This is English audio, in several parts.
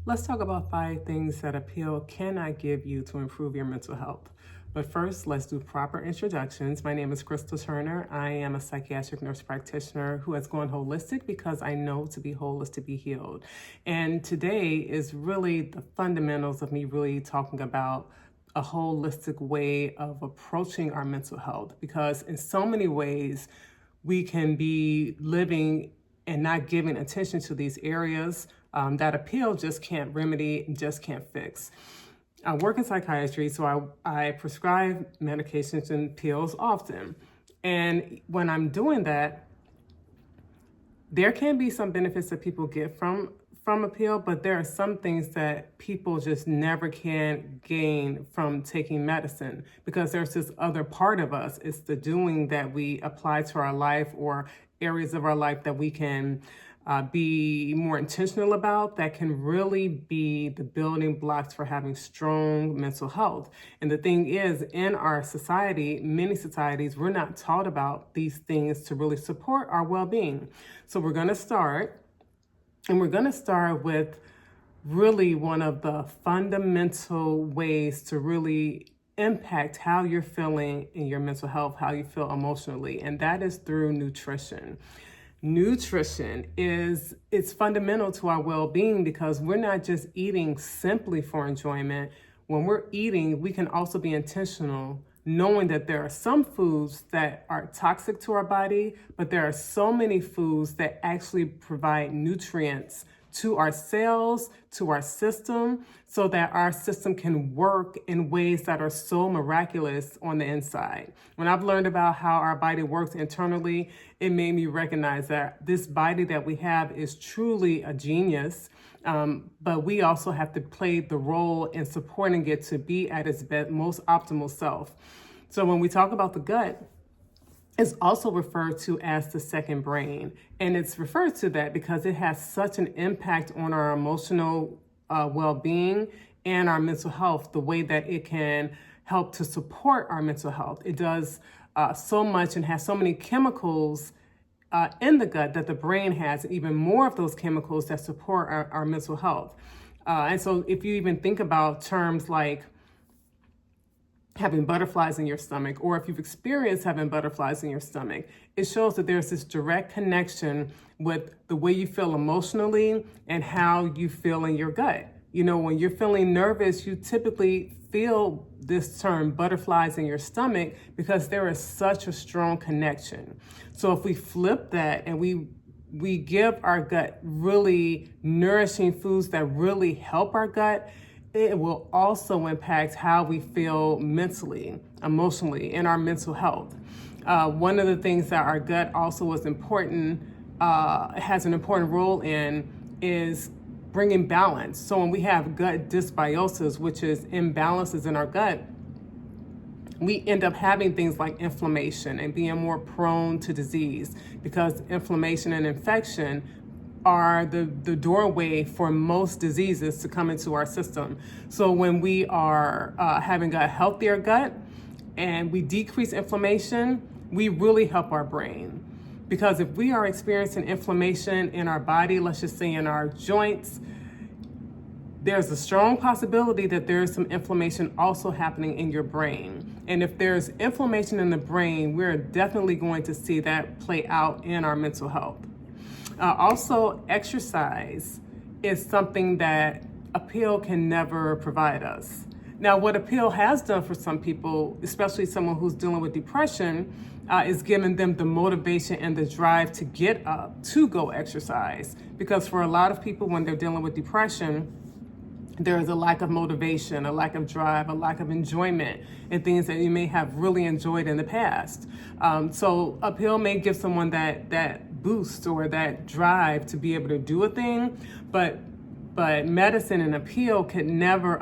Let's talk about 5 things that a pill cannot give you to improve your mental health. But first, let's do proper introductions. My name is Crystal Turner. I am a psychiatric nurse practitioner who has gone holistic because I know to be whole is to be healed. And today is really the fundamentals of me really talking about a holistic way of approaching our mental health, because in so many ways we can be living and not giving attention to these areas that a pill just can't remedy and just can't fix. I work in psychiatry, so I prescribe medications and pills often. And when I'm doing that, there can be some benefits that people get from a pill, but there are some things that people just never can gain from taking medicine, because there's this other part of us. It's the doing that we apply to our life, or areas of our life that we can be more intentional about, that can really be the building blocks for having strong mental health. And the thing is, in our society, many societies, we're not taught about these things to really support our well-being. So we're going to start with really one of the fundamental ways to really impact how you're feeling in your mental health, how you feel emotionally, and that is through nutrition. Nutrition it's fundamental to our well-being, because we're not just eating simply for enjoyment. When we're eating, we can also be intentional, knowing that there are some foods that are toxic to our body, but there are so many foods that actually provide nutrients to our cells, to our system, so that our system can work in ways that are so miraculous on the inside. When I've learned about how our body works internally, it made me recognize that this body that we have is truly a genius, but we also have to play the role in supporting it to be at its best, most optimal self. So when we talk about the gut, it's also referred to as the second brain. And it's referred to that because it has such an impact on our emotional well-being and our mental health, the way that it can help to support our mental health. It does so much and has so many chemicals in the gut that the brain has, even more of those chemicals that support our mental health. And so if you even think about terms like having butterflies in your stomach, or if you've experienced having butterflies in your stomach, it shows that there's this direct connection with the way you feel emotionally and how you feel in your gut. You know, when you're feeling nervous, you typically feel this term butterflies in your stomach, because there is such a strong connection. So if we flip that and we give our gut really nourishing foods that really help our gut, it will also impact how we feel mentally, emotionally, in our mental health. One of the things that our gut also is important, has an important role in, is bringing balance. So when we have gut dysbiosis, which is imbalances in our gut, we end up having things like inflammation and being more prone to disease, because inflammation and infection are the doorway for most diseases to come into our system. So when we are having a healthier gut and we decrease inflammation, we really help our brain. Because if we are experiencing inflammation in our body, let's just say in our joints, there's a strong possibility that there's some inflammation also happening in your brain. And if there's inflammation in the brain, we're definitely going to see that play out in our mental health. Also, exercise is something that a pill can never provide us. Now, what a pill has done for some people, especially someone who's dealing with depression, is giving them the motivation and the drive to get up, to go exercise. Because for a lot of people, when they're dealing with depression, there is a lack of motivation, a lack of drive, a lack of enjoyment in things that you may have really enjoyed in the past. So a pill may give someone that boost or that drive to be able to do a thing, but medicine and a pill could never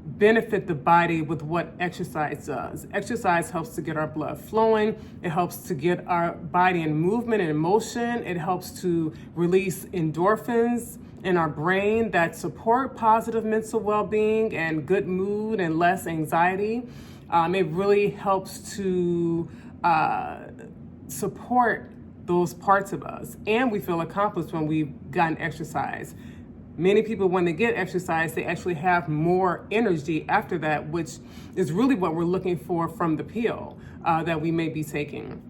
benefit the body with what exercise does. Exercise helps to get our blood flowing. It helps to get our body in movement and in motion. It helps to release endorphins in our brain that support positive mental well-being and good mood and less anxiety. It really helps to support those parts of us. And we feel accomplished when we've gotten exercise. Many people, when they get exercise, they actually have more energy after that, which is really what we're looking for from the pill that we may be taking.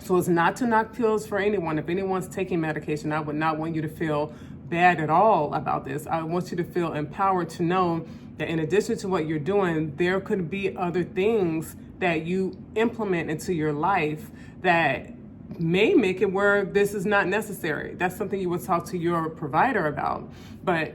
So it's not to knock pills for anyone. If anyone's taking medication, I would not want you to feel bad at all about this. I want you to feel empowered to know that in addition to what you're doing, there could be other things that you implement into your life that may make it where this is not necessary. That's something you would talk to your provider about. But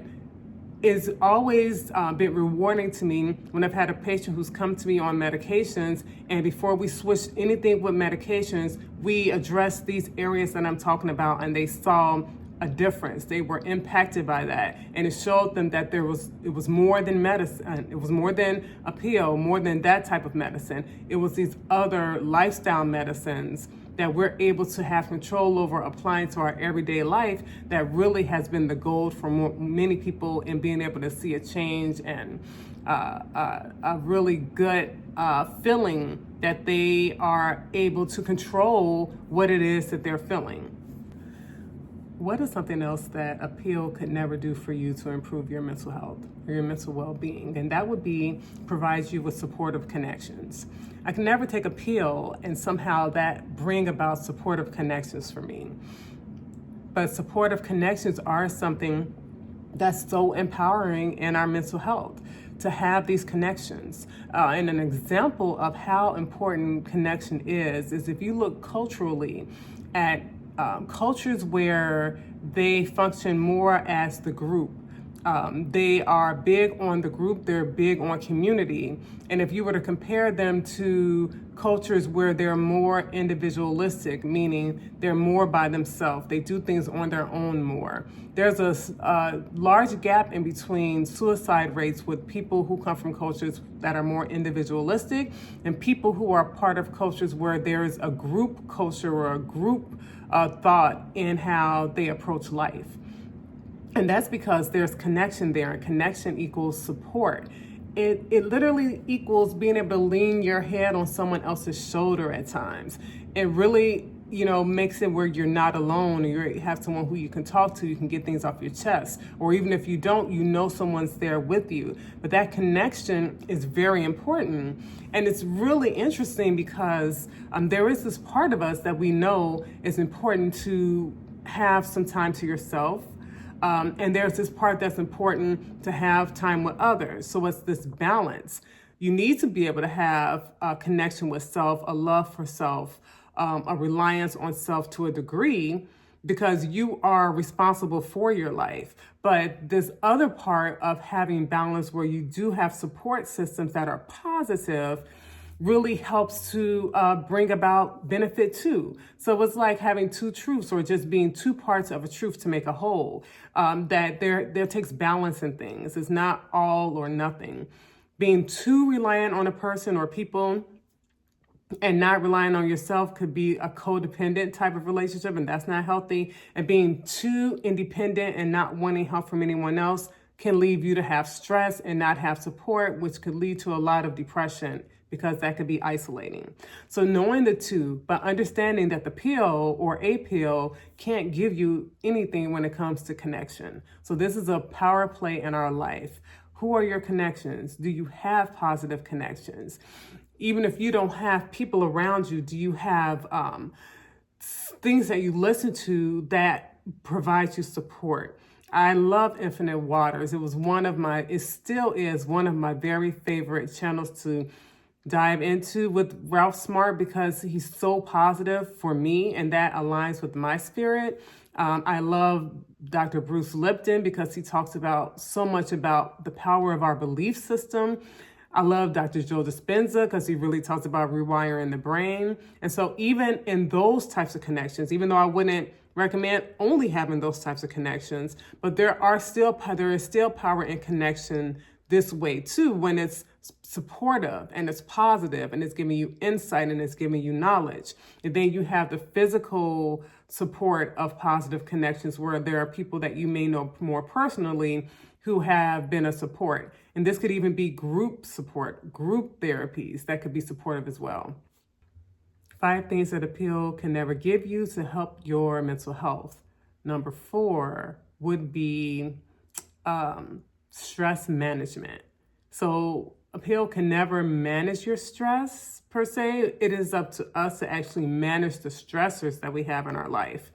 it's always been rewarding to me when I've had a patient who's come to me on medications, and before we switch anything with medications, we address these areas that I'm talking about, and they saw a difference. They were impacted by that, and it showed them that it was more than medicine. It was more than a pill, more than that type of medicine. It was these other lifestyle medicines that we're able to have control over applying to our everyday life that really has been the goal for many people in being able to see a change and a really good feeling that they are able to control what it is that they're feeling. What is something else that a pill could never do for you to improve your mental health or your mental well-being? And that would be provide you with supportive connections. I can never take a pill and somehow that bring about supportive connections for me. But supportive connections are something that's so empowering in our mental health, to have these connections. And an example of how important connection is if you look culturally at cultures where they function more as the group. They are big on the group, they're big on community. And if you were to compare them to cultures where they're more individualistic, meaning they're more by themselves, they do things on their own more. There's a large gap in between suicide rates with people who come from cultures that are more individualistic and people who are part of cultures where there's a group culture or a group thought in how they approach life. And that's because there's connection there, and connection equals support. It literally equals being able to lean your head on someone else's shoulder at times. It really, makes it where you're not alone, and you have someone who you can talk to, you can get things off your chest. Or even if you don't, someone's there with you. But that connection is very important. And it's really interesting because there is this part of us that we know is important to have some time to yourself. And there's this part that's important to have time with others. So it's this balance. You need to be able to have a connection with self, a love for self, a reliance on self to a degree, because you are responsible for your life. But this other part of having balance where you do have support systems that are positive really helps to bring about benefit too. So it's like having two truths or just being two parts of a truth to make a whole, that there takes balance in things. It's not all or nothing. Being too reliant on a person or people and not relying on yourself could be a codependent type of relationship, and that's not healthy. And being too independent and not wanting help from anyone else can leave you to have stress and not have support, which could lead to a lot of depression, because that could be isolating. So knowing the two, but understanding that the pill or a pill can't give you anything when it comes to connection. So this is a power play in our life. Who are your connections? Do you have positive connections? Even if you don't have people around you, do you have things that you listen to that provide you support? I love Infinite Waters. It still is one of my very favorite channels to dive into with Ralph Smart, because he's so positive for me and that aligns with my spirit. I love Dr. Bruce Lipton because he talks about so much about the power of our belief system. I love Dr. Joe Dispenza because he really talks about rewiring the brain. And so even in those types of connections, even though I wouldn't recommend only having those types of connections, but there is still power in connection this way too, when it's supportive and it's positive and it's giving you insight and it's giving you knowledge. And then you have the physical support of positive connections where there are people that you may know more personally who have been a support. And this could even be group support, group therapies that could be supportive as well. 5 things that a pill can never give you to help your mental health. Number 4 would be stress management. So a pill can never manage your stress per se. It is up to us to actually manage the stressors that we have in our life.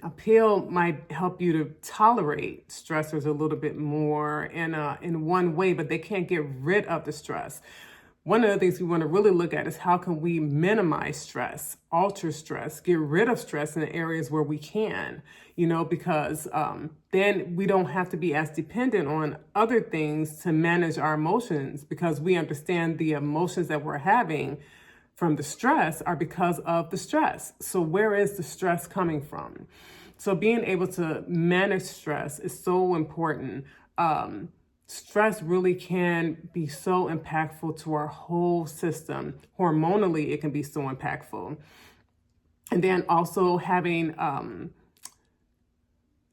A pill might help you to tolerate stressors a little bit more in one way, but they can't get rid of the stress. One of the things we want to really look at is how can we minimize stress, alter stress, get rid of stress in the areas where we can, because then we don't have to be as dependent on other things to manage our emotions, because we understand the emotions that we're having from the stress are because of the stress. So where is the stress coming from? So being able to manage stress is so important. Stress really can be so impactful to our whole system. Hormonally, it can be so impactful. And then also having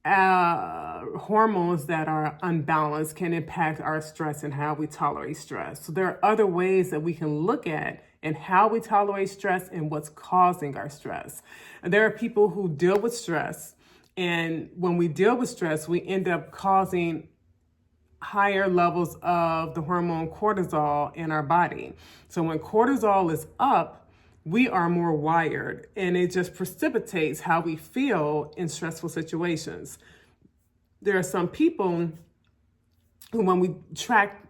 hormones that are unbalanced can impact our stress and how we tolerate stress. So there are other ways that we can look at and how we tolerate stress and what's causing our stress. And there are people who deal with stress, and when we deal with stress, we end up causing higher levels of the hormone cortisol in our body. So when cortisol is up, we are more wired, and it just precipitates how we feel in stressful situations. There are some people who, when we track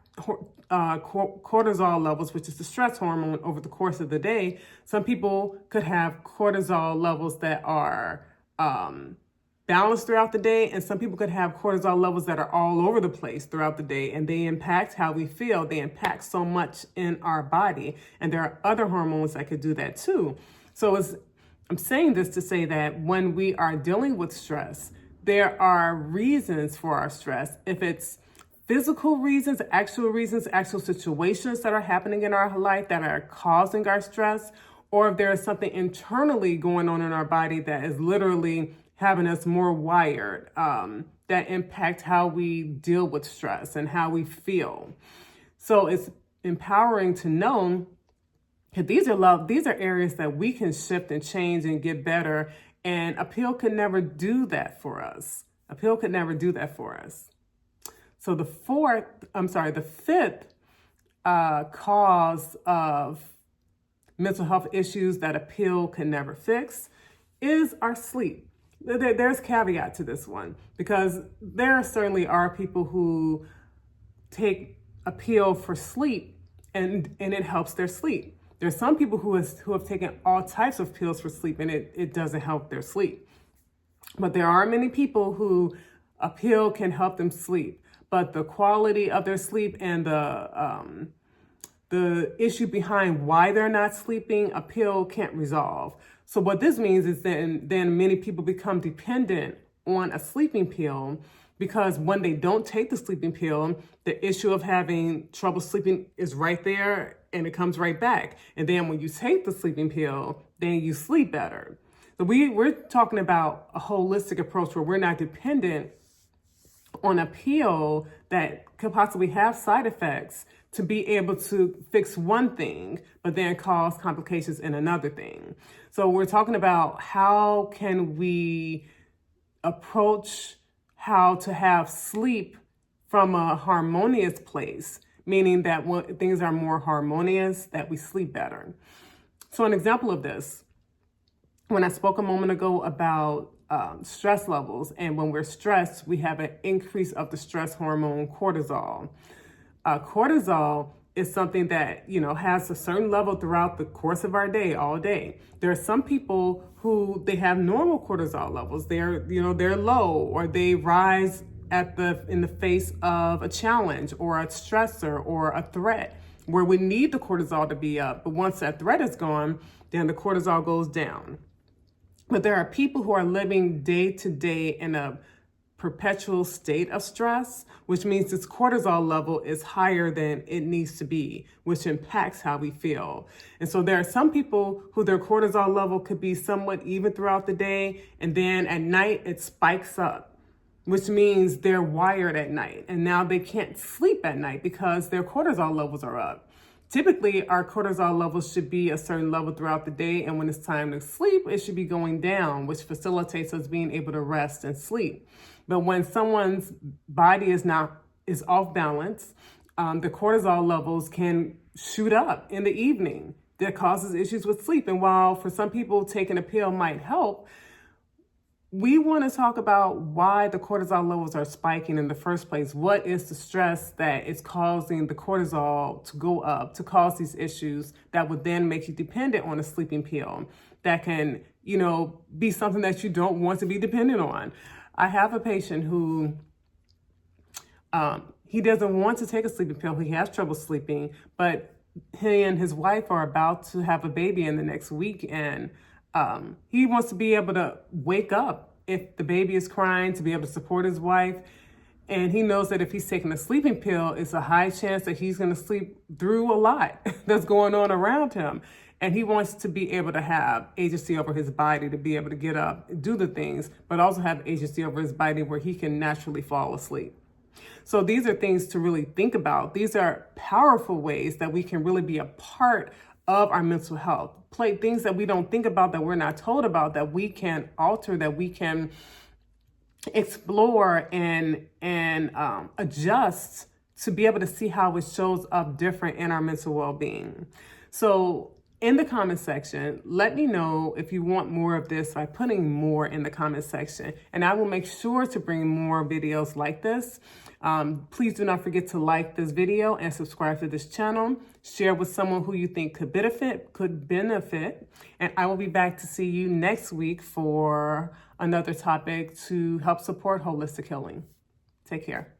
cortisol levels, which is the stress hormone, over the course of the day, some people could have cortisol levels that are balanced throughout the day, and some people could have cortisol levels that are all over the place throughout the day, and they impact how we feel. They impact so much in our body, and there are other hormones that could do that too. So I'm saying this to say that when we are dealing with stress, there are reasons for our stress. If it's physical reasons, actual situations that are happening in our life that are causing our stress, or if there is something internally going on in our body that is literally having us more wired, that impact how we deal with stress and how we feel. So it's empowering to know that these are areas that we can shift and change and get better. And a pill could never do that for us. A pill could never do that for us. So the fifth cause of mental health issues that a pill can never fix is our sleep. There's caveat to this one, because there certainly are people who take a pill for sleep and it helps their sleep. There's some people who have taken all types of pills for sleep and it doesn't help their sleep. But there are many people who a pill can help them sleep, but the quality of their sleep and the issue behind why they're not sleeping, a pill can't resolve. So what this means is then many people become dependent on a sleeping pill, because when they don't take the sleeping pill, the issue of having trouble sleeping is right there and it comes right back. And then when you take the sleeping pill, then you sleep better. So we're talking about a holistic approach where we're not dependent on a pill that could possibly have side effects to be able to fix one thing, but then cause complications in another thing. So we're talking about how can we approach how to have sleep from a harmonious place, meaning that when things are more harmonious, that we sleep better. So an example of this, when I spoke a moment ago about stress levels, and when we're stressed, we have an increase of the stress hormone cortisol. Cortisol is something that, has a certain level throughout the course of our day, all day. There are some people who they have normal cortisol levels. They're low, or they rise in the face of a challenge or a stressor or a threat where we need the cortisol to be up. But once that threat is gone, then the cortisol goes down. But there are people who are living day to day in a perpetual state of stress, which means this cortisol level is higher than it needs to be, which impacts how we feel. And so there are some people who their cortisol level could be somewhat even throughout the day, and then at night it spikes up, which means they're wired at night, and now they can't sleep at night because their cortisol levels are up. Typically, our cortisol levels should be a certain level throughout the day, and when it's time to sleep, it should be going down, which facilitates us being able to rest and sleep. But when someone's body is off balance, the cortisol levels can shoot up in the evening. That causes issues with sleep. And while for some people taking a pill might help, we want to talk about why the cortisol levels are spiking in the first place. What is the stress that is causing the cortisol to go up, to cause these issues that would then make you dependent on a sleeping pill that can, be something that you don't want to be dependent on. I have a patient who he doesn't want to take a sleeping pill. He has trouble sleeping, but he and his wife are about to have a baby in the next week, and he wants to be able to wake up if the baby is crying, to be able to support his wife. And he knows that if he's taking a sleeping pill, it's a high chance that he's going to sleep through a lot that's going on around him. And he wants to be able to have agency over his body, to be able to get up and do the things, but also have agency over his body where he can naturally fall asleep. So these are things to really think about. These are powerful ways that we can really be a part of our mental health. Things that we don't think about, that we're not told about, that we can alter, that we can explore and adjust to be able to see how it shows up different in our mental well-being. So in the comment section, let me know if you want more of this by putting more in the comment section, and I will make sure to bring more videos like this. Please do not forget to like this video and subscribe to this channel. Share with someone who you think could benefit. And I will be back to see you next week for another topic to help support holistic healing. Take care.